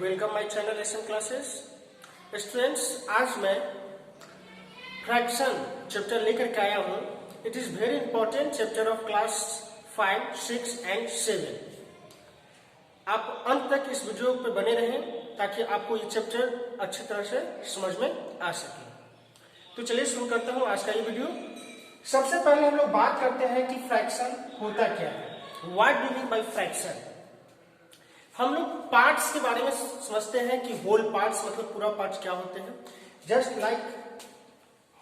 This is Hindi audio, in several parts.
Welcome my channel SM classes. Students, आज मैं फ्रैक्शन चैप्टर लेकर के आया हूँ। It is very important chapter of class 5, 6 and 7। आप अंत तक इस वीडियो पे बने रहें ताकि आपको ये चैप्टर अच्छी तरह से समझ में आ सके। तो चलिए शुरू करता हूँ आज का ये वीडियो। सबसे पहले हम लोग बात करते हैं कि फ्रैक्शन होता क्या है। What do mean by fraction. हम लोग पार्ट्स के बारे में समझते हैं कि होल पार्ट्स मतलब पूरा पार्ट्स क्या होते हैं। जस्ट लाइक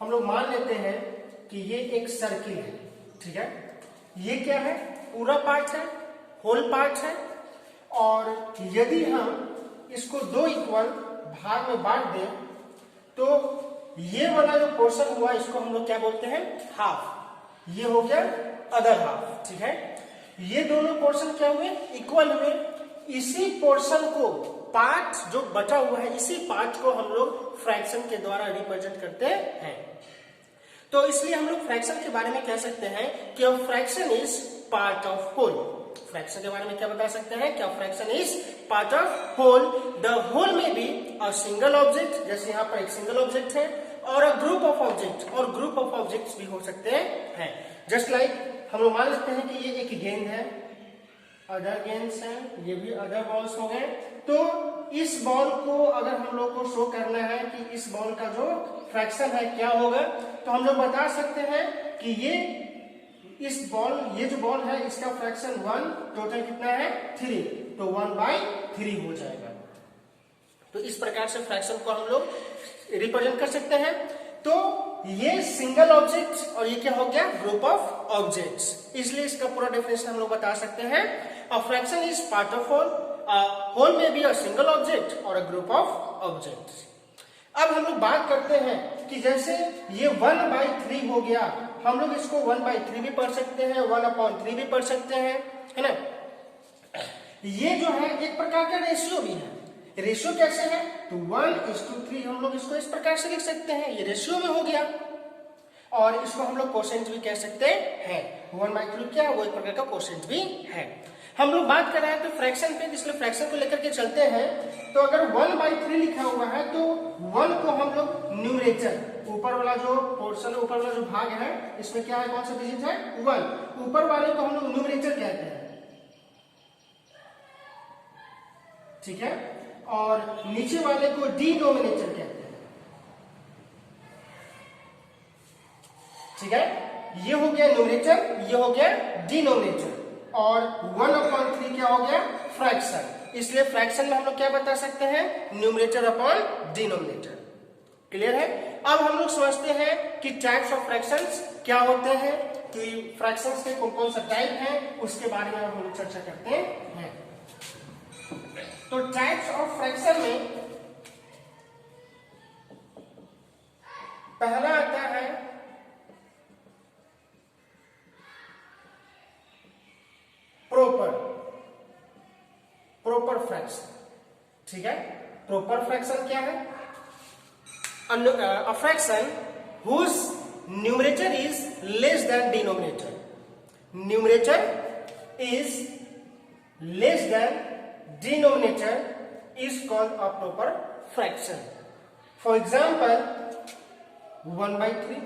हम लोग मान लेते हैं कि ये एक सर्किल है, ठीक है। ये क्या है? पूरा पार्ट है, होल पार्ट है। और यदि हम इसको दो इक्वल भाग में बांट दें तो ये वाला जो पोर्शन हुआ इसको हम लोग क्या बोलते हैं? हाफ। ये हो गया अदर हाफ, ठीक है। ये दोनों पोर्शन क्या हुए? इक्वल हुए। इसी पोर्शन को, पार्ट जो बचा हुआ है, इसी पार्ट को हम लोग फ्रैक्शन के द्वारा रिप्रेजेंट करते हैं। तो इसलिए हम लोग फ्रैक्शन के बारे में कह सकते हैं कि fraction is part of whole. Fraction के बारे में क्या बता सकते हैं? क्या fraction is part of whole. The whole में भी अ सिंगल ऑब्जेक्ट, जैसे यहाँ पर एक सिंगल ऑब्जेक्ट है, और अ ग्रुप ऑफ ऑब्जेक्ट, और ग्रुप ऑफ ऑब्जेक्ट्स भी हो सकते हैं। जस्ट लाइक हम लोग मान लेते हैं कि ये एक गेंद है, अदर गेंद्स हैं, ये भी अदर बॉल्स हो गए। तो इस बॉल को अगर हम लोग को शो करना है कि इस बॉल का जो फ्रैक्शन है क्या होगा, तो हम लोग बता सकते हैं कि ये जो बॉल है इसका फ्रैक्शन 1, टोटल कितना है? 3, तो 1/3 हो जाएगा। तो इस प्रकार से फ्रैक्शन को हम लोग रिप्रेजेंट कर सकते हैं। तो ये सिंगल ऑब्जेक्ट और ये क्या हो गया? Group of objects. इसलिए इसका पूरा डेफिनेशन हम लोग बता सकते हैं। A fraction is part of whole. Whole में भी अ सिंगल ऑब्जेक्ट और अ ग्रुप ऑफ ऑब्जेक्ट्स। अब हम लोग बात करते हैं कि जैसे ये 1/3 हो गया, हम लोग इसको 1/3 भी पढ़ सकते हैं, 1/3 भी पढ़ सकते हैं, है ना। ये जो है एक प्रकार का रेशियो भी है। रेशियो कैसे है? तो 1:3 हम लोग इसको इस प्रकार से लिख सकते हैं, ये रेशियो में हो गया। और इसको हम लोग कोसेंट भी कह सकते हैं। 1/3 क्या है? वो एक प्रकार का कोसेंट भी है। हम लोग बात कर रहे हैं तो फ्रैक्शन पे, इसलिए फ्रैक्शन को लेकर के चलते हैं। तो अगर 1/3 लिखा हुआ है तो 1 को हम लोग न्यूमरेटर, ऊपर वाला जो पोर्शन, ऊपर वाला जो भाग है, इसमें क्या है? कौन सा डिजिट है? 1। ऊपर वाले को हम लोग न्यूमरेटर कहते हैं, ठीक है। और नीचे वाले को डिनोमिनेटर कहते हैं, ठीक है। ये हो गया न्यूमरेटर, ये हो गया डिनोमिनेटर। और 1/3 क्या हो गया? फ्रैक्शन। इसलिए फ्रैक्शन में हम लोग क्या बता सकते हैं? Numerator upon denominator. क्लियर है? अब हम लोग समझते हैं कि टाइप्स ऑफ फ्रैक्शंस क्या होते हैं, कि फ्रैक्शंस के कौन कौन सा टाइप है, उसके बारे में हम लोग चर्चा करते हैं। तो टाइप्स ऑफ फ्रैक्शन में पहला आता है प्रोपर फ्रैक्शन, ठीक है। प्रोपर फ्रैक्शन क्या है? A fraction whose numerator is less than denominator. Numerator is less than denominator is called a proper fraction. For example, 1/3,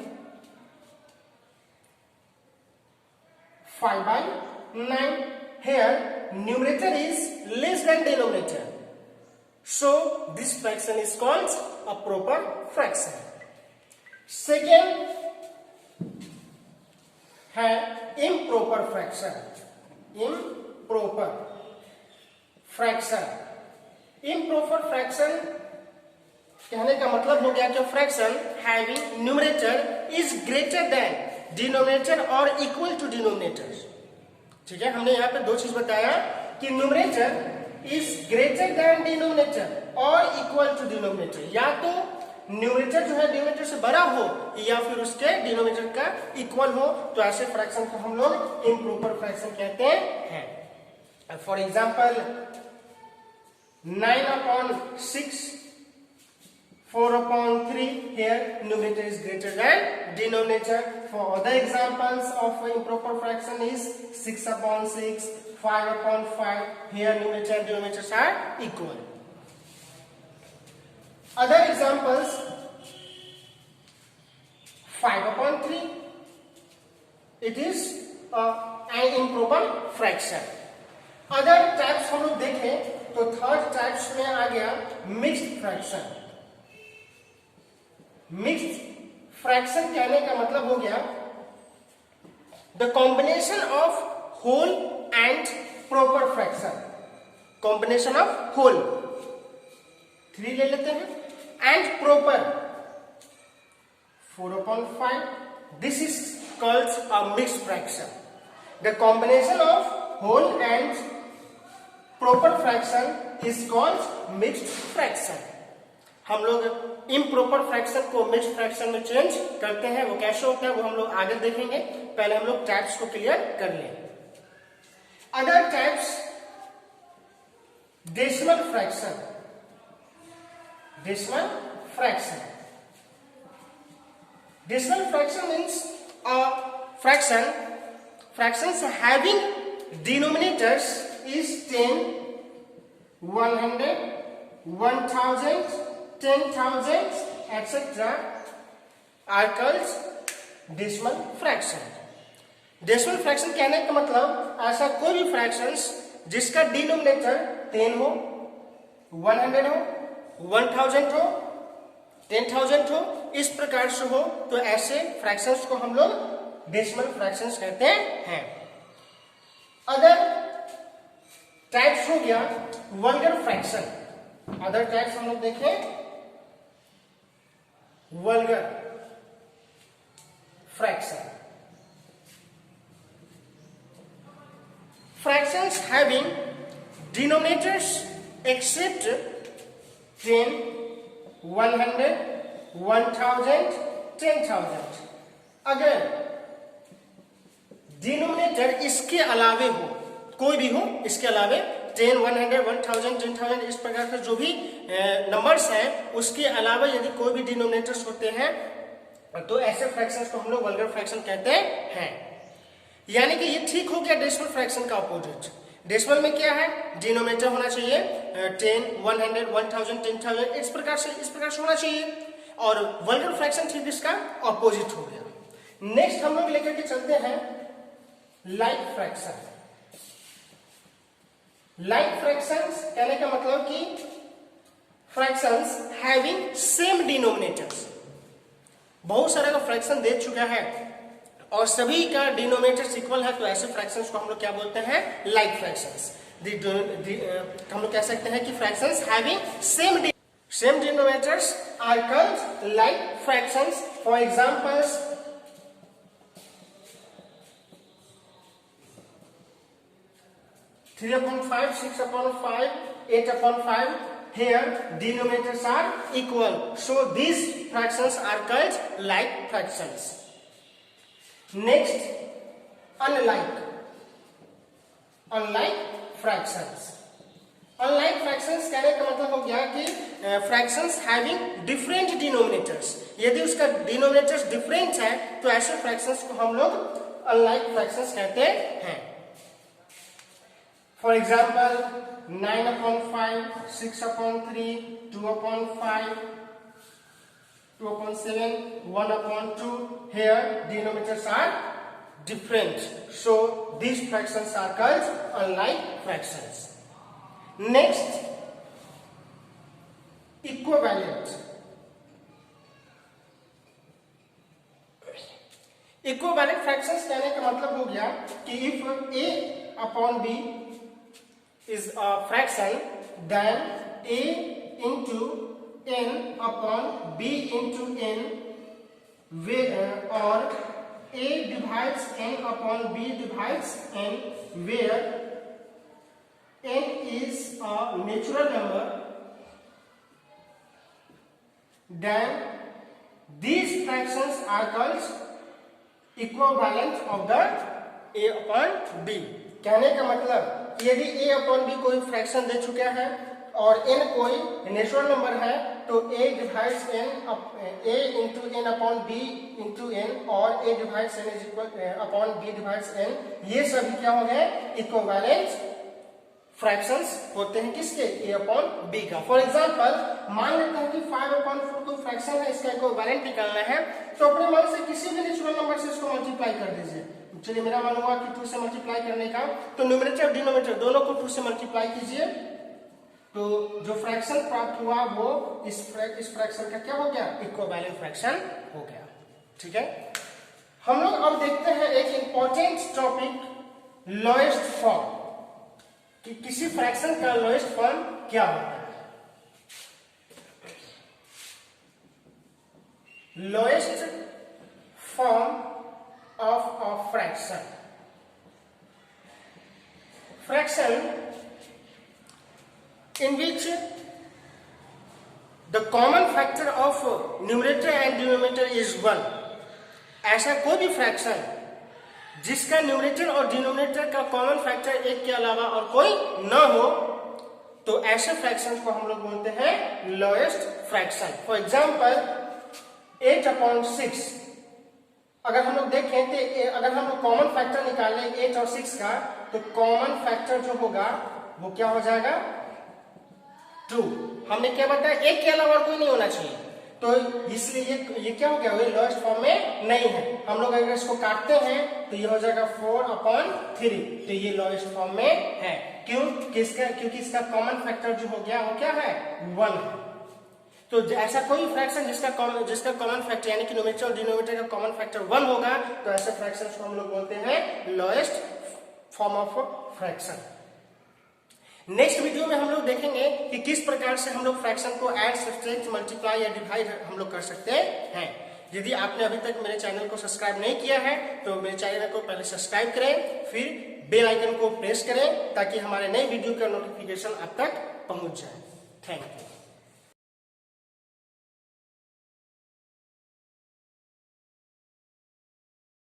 5/9. Here numerator is less than denominator, so this fraction is called a proper fraction. Second है improper fraction. Improper fraction. Improper fraction कहने का मतलब हो गया कि fraction having numerator is greater than denominator और इक्वल टू डिनोमिनेटर, ठीक है। हमने यहाँ पे दो चीज बताया कि numerator is greater than denominator और इक्वल टू डिनोमिनेटर। या तो न्यूमरेटर जो है डिनोमिनेटर से बड़ा हो या फिर उसके डिनोमिनेटर का इक्वल हो, तो ऐसे फ्रैक्शन को हम लोग इम्प्रॉपर फ्रैक्शन कहते हैं। For example 9/6, 4/3. Here numerator is greater than denominator. For other examples of improper fraction is 6/6, 5/5. Here numerator and denominators are equal. Other examples, 5/3, it is an improper fraction. Other types हम लोग देखें तो थर्ड टाइप्स में आ गया मिक्स्ड फ्रैक्शन। मिक्स्ड फ्रैक्शन कहने का मतलब हो गया the combination of whole and proper fraction. Combination of whole 3 ले लेते हैं and proper 4/5, this is called a mixed fraction. The combination of whole and proper fraction is called mixed fraction. हम लोग इम्प्रॉपर फ्रैक्शन को मिक्स्ड फ्रैक्शन में चेंज करते हैं। वो कैसे होता है वो हम लोग आगे देखेंगे, पहले हम लोग टाइप्स को क्लियर कर लें। Other types, decimal fraction. Decimal fraction, decimal fraction means fractions having denominators is 10, 100, 1000, 10,000 etc. are called decimal fraction. Decimal fraction कहने का मतलब ऐसा कोई भी फ्रैक्शंस जिसका डिनोमिनेटर 10 हो, 100 हो, 1000 हो, 10,000 हो, इस प्रकार से हो, तो ऐसे फ्रैक्शंस को हम लोग डेसिमल फ्रैक्शंस कहते हैं। अदर टाइप्स हो गया वल्गर फ्रैक्शन। अदर टाइप्स हम लोग देखें, vulgar fraction, fractions having denominators except 10, 100, 1000, 10,000। अगर डिनोमिनेटर इसके अलावे हो, कोई भी हो इसके अलावे 10, 100, 1000, 10,000 इस प्रकार के जो भी नंबर्स हैं उसके अलावा यदि कोई भी डिनोमिनेटर्स होते हैं तो ऐसे फ्रैक्शंस को हम लोग वल्गर फ्रैक्शन कहते हैं। यानी कि ये ठीक हो गया डेसिमल फ्रैक्शन का अपोजिट। डेसिमल में क्या है, डिनोमिनेटर होना चाहिए 10, 100, 1000, 10,000 इस प्रकार से होना चाहिए, और वल्गर फ्रैक्शन ठीक इसका अपोजिट हो गया। नेक्स्ट हम लोग लेकर के चलते हैं लाइक फ्रैक्शन। लाइक फ्रैक्शंस कहने का मतलब कि फ्रैक्शंस हैविंग सेम डिनोमिनेटर्स। बहुत सारा का फ्रैक्शन दे चुका है और सभी का डिनोमिनेटर इक्वल है, तो ऐसे फ्रैक्शंस को हम लोग क्या बोलते हैं, लाइक फ्रैक्शंस। हम लोग कह सकते हैं कि fractions having same denominators are called like fractions. For examples, 3/5, 6/5, 8/5, here denominators are equal, so these fractions are called like fractions. Next, unlike fractions। unlike fractions कहने का मतलब हो गया कि fractions having different denominators। यदि उसका denominators different है तो ऐसे fractions को हम लोग unlike fractions कहते हैं। For example, 9/5, 6/3, 2/5, 2/7, 1/2, here denominators are different, so these fractions are called unlike fractions. Next, equivalent। equivalent fractions कहने का मतलब हो गया कि if a/b is a fraction, then a into n upon b into n, or a divides n upon b divides n, where n is a natural number, then these fractions are called equivalent of the a upon b। कहने का मतलब यदि a अपॉन b कोई फ्रैक्शन दे चुका है और n कोई नेचुरल नंबर है, तो a divides n a into n upon b into n, और a divides n is equal upon b divides n, ये सभी क्या हो गए, इक्विवेलेंट फ्रैक्शंस होते हैं किसके, ए अपॉन बी का। फॉर एग्जांपल मान लेते हैं कि 5/4 कोई फ्रैक्शन है, इसका इक्विवेलेंट निकालना है, तो अपने मन से किसी भी नेचुरल नंबर से इसको मल्टीप्लाई कर दीजिए। चलिए मेरा मन हुआ कि 2 से मल्टीप्लाई करने का, तो न्यूमरेटर और डिनोमिनेटर दोनों को 2 से मल्टीप्लाई कीजिए, तो जो फ्रैक्शन प्राप्त हुआ वो इस फ्रैक्शन का क्या हो गया, इक्विवेलेंट फ्रैक्शन हो गया। ठीक है, हम लोग अब देखते हैं एक इंपॉर्टेंट टॉपिक, लोएस्ट फॉर्म, कि किसी फ्रैक्शन का लोएस्ट फॉर्म क्या होता है। Lowest form of a fraction, fraction in which the common factor of numerator and denominator is 1। ऐसा कोई भी फ्रैक्शन जिसका न्यूमरेटर और डिनोमिनेटर का कॉमन फैक्टर एक के अलावा और कोई न हो, तो ऐसे फ्रैक्शन को हम लोग बोलते हैं लोएस्ट फ्रैक्शन। फॉर एग्जाम्पल 8/6, अगर हम लोग देखें तो अगर हम लोग कॉमन फैक्टर निकालें 8 और 6 का, तो कॉमन फैक्टर जो होगा वो क्या हो जाएगा, 2। हमने क्या बताया, एक के अलावा और कोई नहीं होना चाहिए, तो इसलिए ये क्या हो गया, ये लोएस्ट फॉर्म में नहीं है। हम लोग अगर इसको काटते हैं तो ये हो जाएगा 4/3, तो ये लोएस्ट फॉर्म में है। क्यों, क्योंकि इसका कॉमन फैक्टर जो हो गया वो क्या है, 1 है। तो ऐसा कोई फ्रैक्शन जिसका कॉमन फैक्टर यानी कि न्यूमरेटर और डिनोमिनेटर का कॉमन फैक्टर 1 होगा, तो ऐसे फ्रैक्शन को हम लोग बोलते हैं lowest form of fraction. Next video में हम लोग देखेंगे कि किस प्रकार से हम लोग फ्रैक्शन को ऐड, सब्ट्रैक्ट, मल्टीप्लाई या डिवाइड हम लोग कर सकते हैं। यदि आपने अभी तक मेरे चैनल को सब्सक्राइब नहीं किया है तो मेरे चैनल को पहले सब्सक्राइब करें, फिर बेल आइकन को प्रेस करें ताकि हमारे नए वीडियो का नोटिफिकेशन आप तक पहुंच जाए। Thank you.